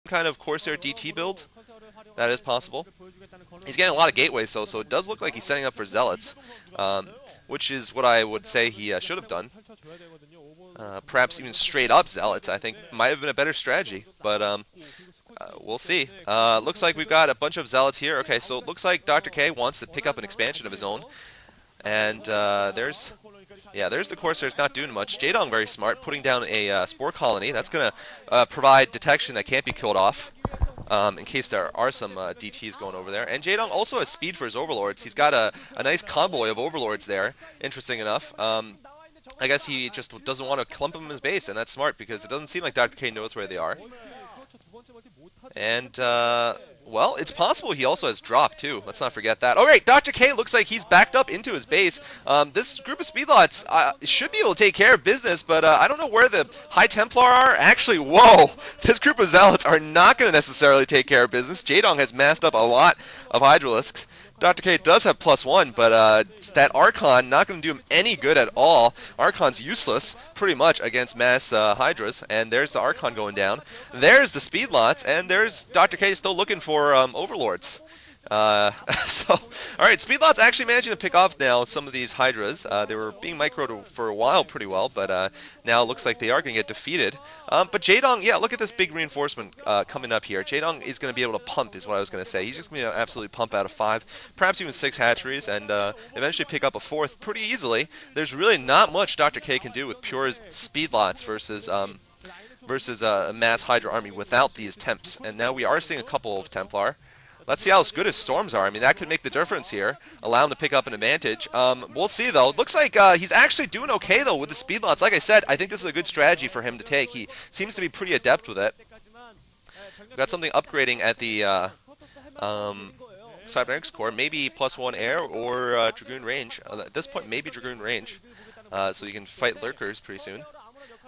kind of Corsair DT build. That is possible. He's getting a lot of gateways, so it does look like he's setting up for Zealots, which is what I would say he should have done. Perhaps even straight up Zealots, I think, might have been a better strategy, but we'll see. Looks like we've got a bunch of Zealots here. Okay, so it looks like Dr. K wants to pick up an expansion of his own, and there's the Corsairs not doing much. Jaedong very smart, putting down a Spore Colony. That's going to provide detection that can't be killed off. In case there are some DTs going over there. And Jaedong also has speed for his Overlords. He's got a nice convoy of Overlords there, interesting enough. I guess he just doesn't want to clump them in his base, and that's smart because it doesn't seem like Dr. K knows where they are. And, well, it's possible he also has drop, too. Let's not forget that. All right, Dr. K looks like he's backed up into his base. This group of Speedlots should be able to take care of business, but I don't know where the High Templar are. Actually, whoa! This group of Zealots are not going to necessarily take care of business. Jaedong has massed up a lot of Hydralisks. Dr. K does have +1, but that Archon not going to do him any good at all. Archon's useless, pretty much, against mass Hydras. And there's the Archon going down. There's the Speedlots, and there's Dr. K still looking for Overlords. So, alright, Speedlot's actually managing to pick off now some of these Hydras. They were being microed for a while pretty well, but now it looks like they are going to get defeated. But Jaedong, yeah, look at this big reinforcement coming up here. Jaedong is going to be able to pump, is what I was going to say. He's just going to absolutely pump out of 5, perhaps even 6 hatcheries, and eventually pick up a 4th pretty easily. There's really not much Dr. K can do with pure Speedlots versus a mass Hydra army without these Temps. And now we are seeing a couple of Templar. Let's see how good his Storms are. I mean, that could make the difference here. Allow him to pick up an advantage. We'll see, though. It looks like he's actually doing okay, though, with the Speedlots. Like I said, I think this is a good strategy for him to take. He seems to be pretty adept with it. We've got something upgrading at the Cybernetics Core. Maybe +1 air or Dragoon range. At this point, maybe Dragoon range. So you can fight Lurkers pretty soon.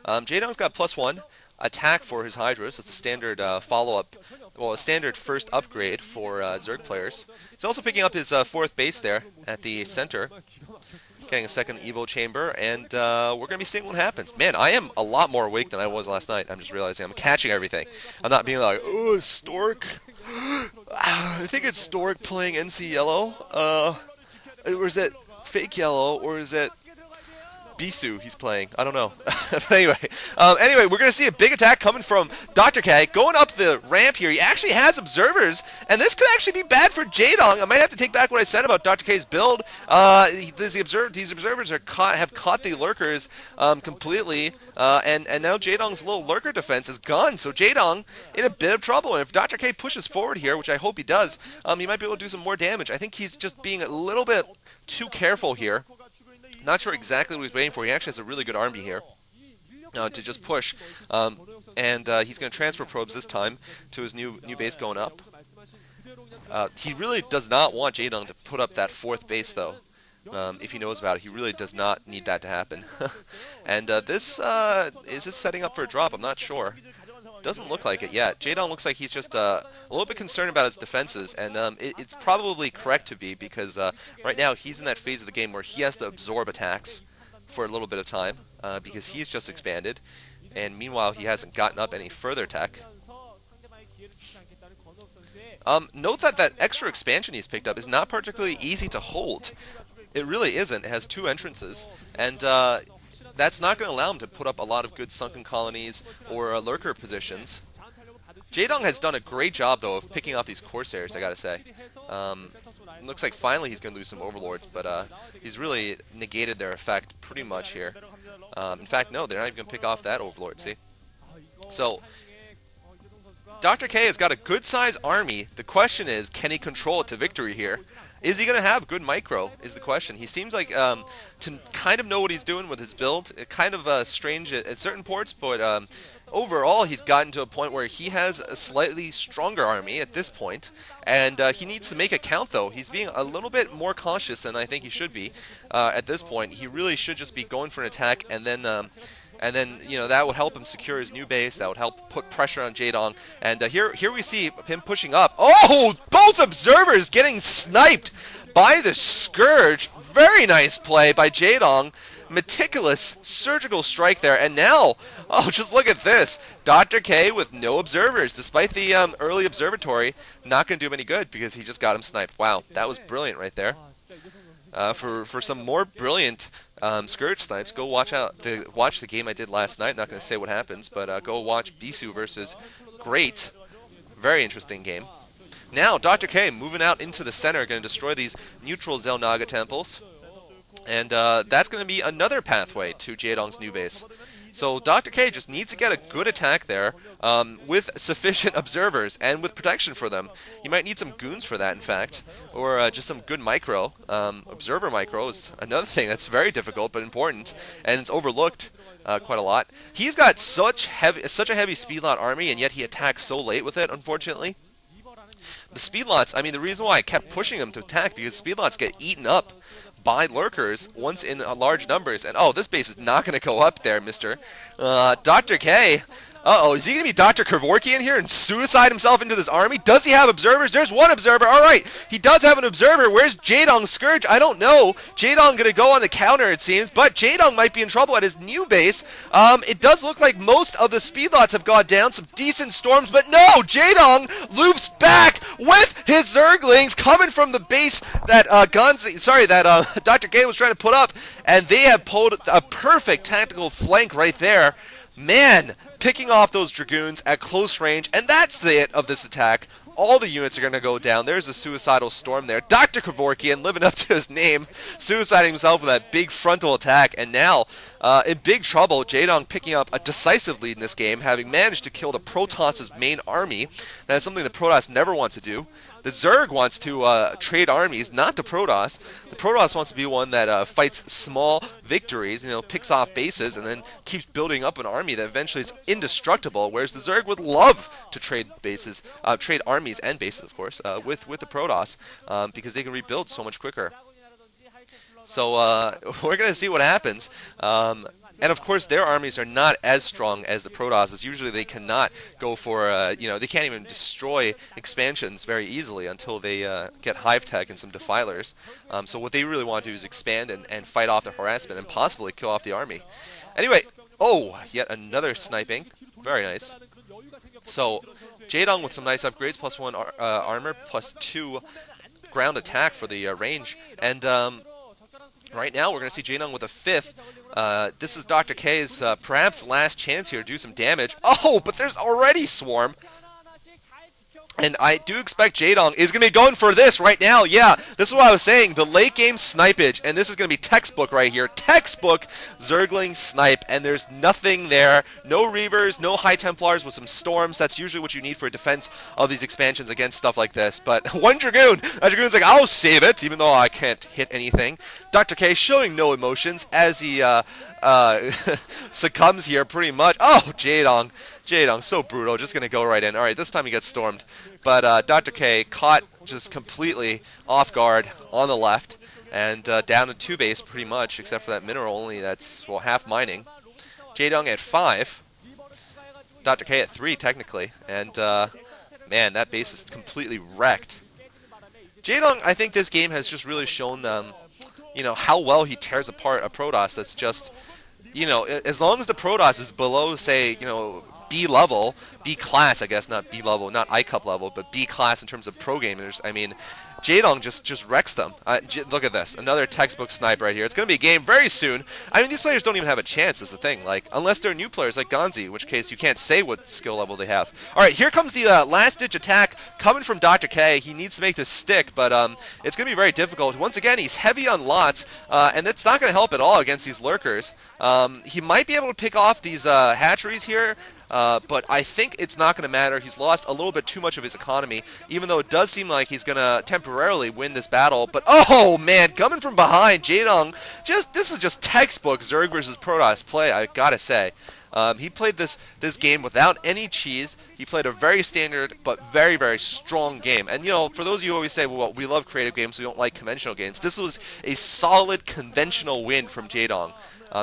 Jaedong's got +1. Attack for his Hydras. It's a standard follow-up, well, a standard first upgrade for Zerg players. He's also picking up his 4th base there at the center, getting a 2nd Evo Chamber, and we're going to be seeing what happens. Man, I am a lot more awake than I was last night. I'm just realizing I'm catching everything. I'm not being like, oh, Stork. I think it's Stork playing NC Yellow. Or is it Fake Yellow, or is it Bisu he's playing? I don't know. But anyway, we're going to see a big attack coming from Dr. K. Going up the ramp here. He actually has observers, and this could actually be bad for Jaedong. I might have to take back what I said about Dr. K's build. These observers have caught the Lurkers completely, and now Jaedong's little Lurker defense is gone. So Jaedong in a bit of trouble, and if Dr. K pushes forward here, which I hope he does, he might be able to do some more damage. I think he's just being a little bit too careful here. Not sure exactly what he's waiting for. He actually has a really good army here to just push. And he's going to transfer probes this time to his new base going up. He really does not want Jaedong to put up that 4th base, though. If he knows about it, he really does not need that to happen. And this is this setting up for a drop? I'm not sure. Doesn't look like it yet. Jaedong looks like he's just a little bit concerned about his defenses, and it's probably correct to be, because right now he's in that phase of the game where he has to absorb attacks for a little bit of time, because he's just expanded, and meanwhile he hasn't gotten up any further tech. Note that extra expansion he's picked up is not particularly easy to hold. It really isn't. It has 2 entrances, and that's not going to allow him to put up a lot of good sunken colonies or lurker positions. Jaedong has done a great job, though, of picking off these Corsairs, I gotta say. It looks like finally he's going to lose some Overlords, but he's really negated their effect pretty much here. In fact, no, they're not even going to pick off that Overlord, see? So, Dr. K has got a good-sized army. The question is, can he control it to victory here? Is he going to have good micro, is the question. He seems like to kind of know what he's doing with his build. Kind of strange at certain ports, but overall he's gotten to a point where he has a slightly stronger army at this point. And he needs to make a count, though. He's being a little bit more cautious than I think he should be at this point. He really should just be going for an attack and then and then that would help him secure his new base. That would help put pressure on Jaedong. And here we see him pushing up. Oh, both observers getting sniped by the Scourge. Very nice play by Jaedong. Meticulous surgical strike there, and now, oh, just look at this. Dr. K with no observers, despite the early observatory, not going to do him any good because he just got him sniped. Wow, that was brilliant right there. For some more brilliant Scourge snipes, go watch the game I did last night. Not going to say what happens, but go watch Bisu versus Great. Very interesting game. Now, Dr. K moving out into the center, going to destroy these neutral Xel'Naga temples. And that's going to be another pathway to Jaedong's new base. So Dr. K just needs to get a good attack there with sufficient observers and with protection for them. He might need some goons for that, in fact, or just some good micro. Observer micro is another thing that's very difficult but important, and it's overlooked quite a lot. He's got such a heavy speed lot army, and yet he attacks so late with it, unfortunately. The speed lots, I mean, the reason why I kept pushing him to attack, because speed lots get eaten up by lurkers once in large numbers. And oh, this base is not going to go up there, mister. Dr. K. Uh-oh, is he going to be Dr. Kevorkian here and suicide himself into this army? Does he have observers? There's one observer. All right, he does have an observer. Where's Jaedong's Scourge? I don't know. Jaedong going to go on the counter, it seems, but Jaedong might be in trouble at his new base. It does look like most of the speed lots have gone down, some decent storms, but no, Jaedong loops back with his Zerglings coming from the base that Dr. K was trying to put up, and they have pulled a perfect tactical flank right there. Man, picking off those Dragoons at close range, and that's the it of this attack. All the units are going to go down. There's a suicidal storm there. Dr. Kevorkian living up to his name, suiciding himself with that big frontal attack, and now in big trouble. Jaedong picking up a decisive lead in this game, having managed to kill the Protoss' main army. That is something the Protoss never want to do. The Zerg wants to trade armies, not the Protoss. The Protoss wants to be one that fights small victories, picks off bases, and then keeps building up an army that eventually is indestructible. Whereas the Zerg would love to trade bases, trade armies and bases, of course, with the Protoss, because they can rebuild so much quicker. So we're going to see what happens. And of course, their armies are not as strong as the Protoss. Usually, they cannot go for, they can't even destroy expansions very easily until they get hive tech and some defilers. So what they really want to do is expand and fight off the harassment and possibly kill off the army. Anyway, oh, yet another sniping. Very nice. So Jaedong with some nice upgrades, +1 armor, +2 ground attack for the range. And right now, we're going to see Jaedong with a 5th. This is Dr. K's perhaps last chance here to do some damage. Oh, but there's already Swarm. And I do expect Jaedong is going to be going for this right now. Yeah, this is what I was saying. The late game snipage, and this is going to be textbook right here. Textbook Zergling snipe, and there's nothing there. No Reavers, no High Templars with some Storms. That's usually what you need for defense of these expansions against stuff like this. But one Dragoon. A Dragoon's like, I'll save it, even though I can't hit anything. Dr. K showing no emotions as he succumbs here pretty much. Oh, Jaedong, so brutal, just going to go right in. All right, this time he gets stormed. But Dr. K caught just completely off guard on the left and down to 2 base pretty much, except for that mineral only that's, well, half mining. Jaedong at 5. Dr. K at 3, technically. And, man, that base is completely wrecked. Jaedong, I think this game has just really shown how well he tears apart a Protoss that's just, as long as the Protoss is below, say, B level, B class, I guess, not B level, not I Cup level, but B class in terms of pro gamers. I mean, Jaedong just wrecks them. Look at this, another textbook snipe right here. It's going to be a game very soon. I mean, these players don't even have a chance, is the thing. Like, unless they're new players like Gonzi, in which case you can't say what skill level they have. All right, here comes the last-ditch attack coming from Dr. K. He needs to make this stick, but it's going to be very difficult. Once again, he's heavy on lots, and that's not going to help at all against these lurkers. He might be able to pick off these hatcheries here, but I think it's not going to matter. He's lost a little bit too much of his economy, even though it does seem like he's going to temporarily win this battle. But, oh, man, coming from behind, Jaedong, this is just textbook Zerg versus Protoss play, I gotta say. He played this game without any cheese. He played a very standard but very, very strong game. And, for those of you who always say, well, we love creative games, we don't like conventional games, this was a solid conventional win from Jaedong.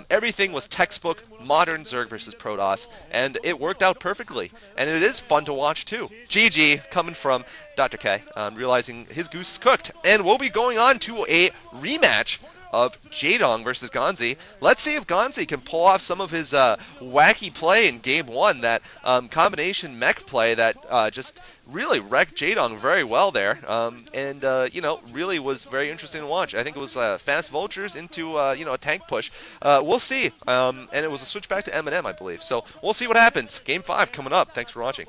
Everything was textbook modern Zerg versus Protoss, and it worked out perfectly. And it is fun to watch too. GG coming from Dr. K, realizing his goose is cooked. And we'll be going on to a rematch of Jaedong versus Gonzi. Let's see if Gonzi can pull off some of his wacky play in Game 1, that combination mech play that just really wrecked Jaedong very well there, and really was very interesting to watch. I think it was fast vultures into a tank push. We'll see, and it was a switch back to M&M, I believe. So we'll see what happens. Game 5 coming up. Thanks for watching.